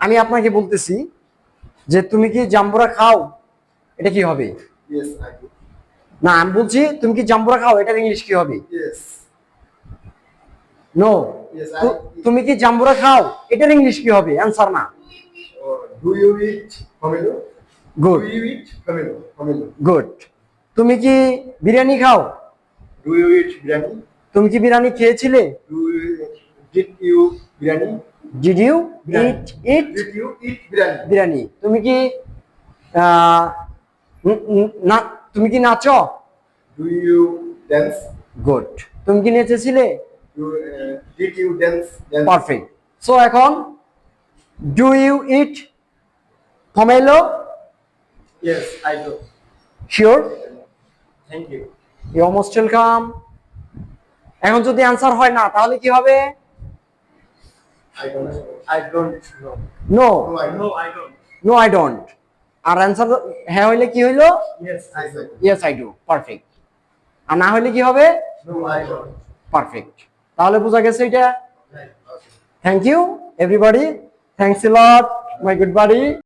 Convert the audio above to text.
আমি আপনাকে বলতেছি যে তুমি কি জাম্বুরা খাও, এটা কি হবে? Yes, I do. না, আমি বলছি তুমি কি জাম্বুরা খাও, এটার ইংলিশ কি হবে? Yes. নো। Yes, তুমি কি জাম্বুরা খাও, এটার ইংলিশ কি হবে? অ্যানসার না। Do you eat pomelo? Good, Do you eat pomelo? Pomelo. Good. তুমি কি বিরিয়ানি খাও? Do you eat biryani? তুমি কি বিরিয়ানি খেয়েছিলে? Did you biryani? Did you Biryani. Eat eat Did you eat biryani? Biryani? তুমি কি আহ, না, তুমি কি নাচো? Do you dance? গুড। তুমি কি নেচেছিলে? Did you dance? Perfect. So এখন do you eat pomelo? Yes, I do. Sure? Thank you. You almost welcome. এখন যদি অ্যান্সার হয় না তাহলে কি হবে? I don't know. I don't know. No, No, I don't. No I don't. আর answer হ্যাঁ হইলে কি হইলো? Yes, I do. Yes I do. Perfect. আর না হইলে কি হবে? No, I don't. পারফেক্ট। তাহলে বোঝা গেছে এটা। Right. Okay. Thank you everybody, thanks a lot my good বাডি।